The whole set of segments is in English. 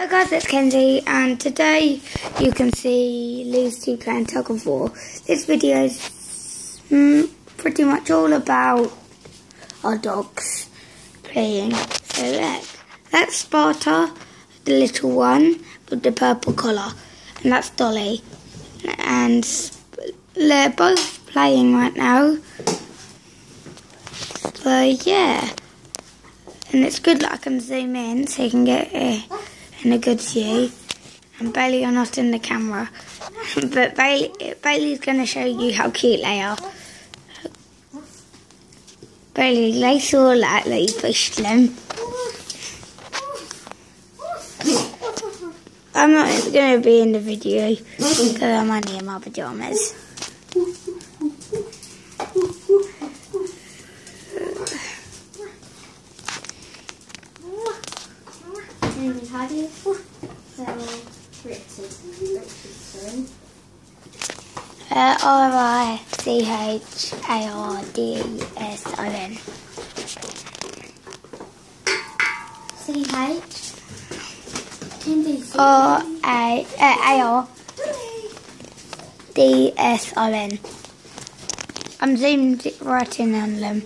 Hey guys, it's Kenzie, and today you can see Lucy playing tug of war. This video is pretty much all about our dogs playing. So look, that's Sparta, the little one with the purple collar, and that's Dolly. And they're both playing right now. So yeah, and it's good that I can zoom in so you can get in a good view. And Bailey are not in the camera, but Bailey's going to show you how cute they are. Bailey, they saw that you pushed them. I'm not going to be in the video because I'm only in my pyjamas. How do you spell Richardson? R-I-C-H-A-R-D-S-O-N. C-H? R-A-R-D-S-O-N. I'm zoomed right in on them.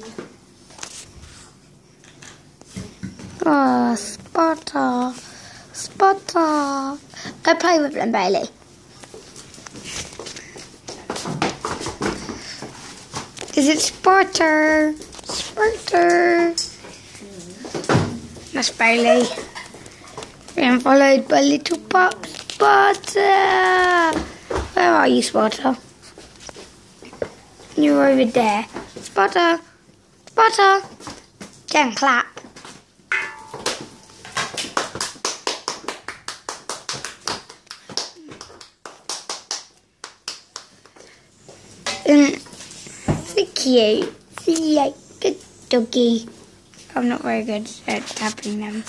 Oh, Sparta. Sparta. Go play with them, Bailey. Is it Sparta? Sparta. That's Bailey. Being followed by little pup Sparta. Where are you, Sparta? You're over there. Sparta. Sparta. Then clap. So cute. See, like, good doggy. I'm not very good at tapping them.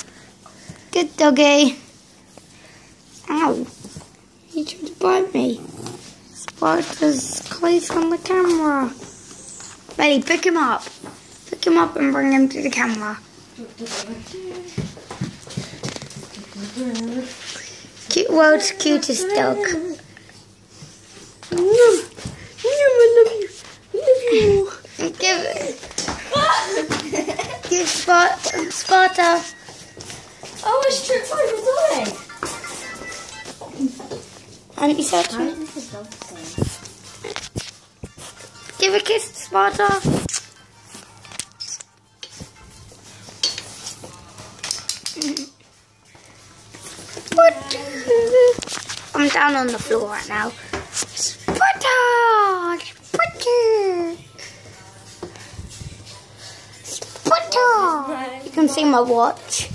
Good doggy. Ow. He tried to bite me. Sparta's close on the camera. Bailey, pick him up. Pick him up and bring him to the camera. World's cutest dog. Give Sparta. Oh, it's tripped over Dolly. And you said to me. Give a kiss to Sparta. I'm down on the floor right now. Sparta! Sparta! Sparta! You can see my watch.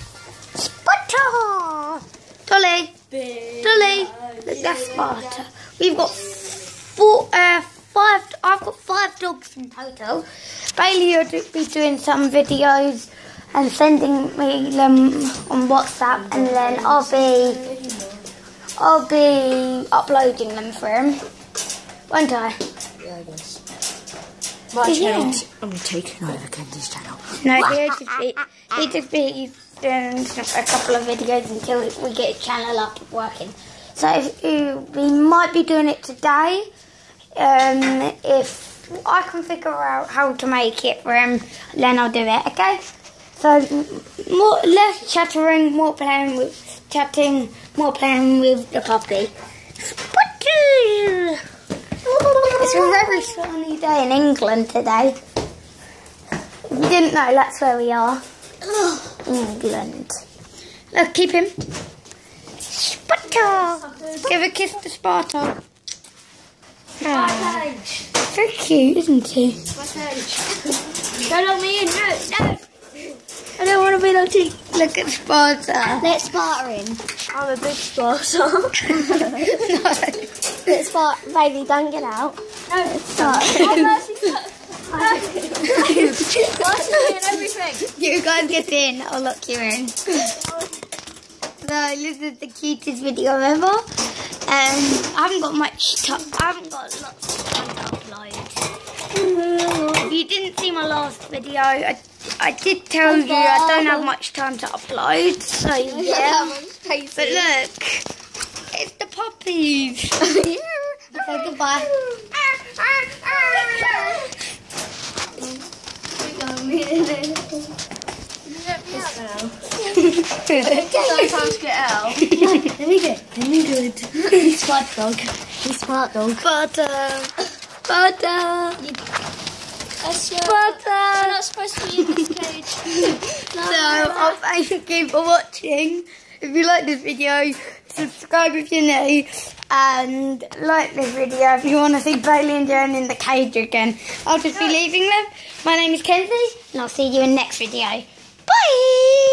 Sparta! Dolly! Dolly! Look, that's Sparta. We've got five. I've got 5 dogs in total. Bailey will be doing some videos and sending me them on WhatsApp, and then I'll be uploading them for him. Won't I? Yeah, I guess. My channel. I'm taking over Kenzie's channel. No, he'll just be doing a couple of videos until we get his channel up and working. So we might be doing it today. If I can figure out how to make it for him, then I'll do it, okay? So less chattering, more playing with the puppy. It's a very sunny day in England today. If you didn't know, that's where we are. England. Look, keep him. Sparta! Give a kiss to Sparta. Oh, so cute, isn't he? Don't let me in. No. I don't want to be naughty. Look at Sparta. Let's Sparta in. I'm a big Sparta. No. Let's Sparta. Baby, don't get out. No, let's Sparta. Everything. You guys get in. I'll lock you in. So this is the cutest video ever. I haven't got much time. I haven't got lots of time to upload. If you didn't see my last video, I did tell you I don't have much time to upload. So yeah. spaces. But look, it's the puppies. Okay, goodbye. Sometimes get out. Let me good. He's smart dog. He's smart dog. Butter. Butter. You're not supposed to be in this cage. So, I'll thank you for watching. If you like this video, subscribe if you're new, and like this video if you want to see Bailey and Jen in the cage again. I'll just be leaving them. My name is Kenzie, and I'll see you in the next video. Bye!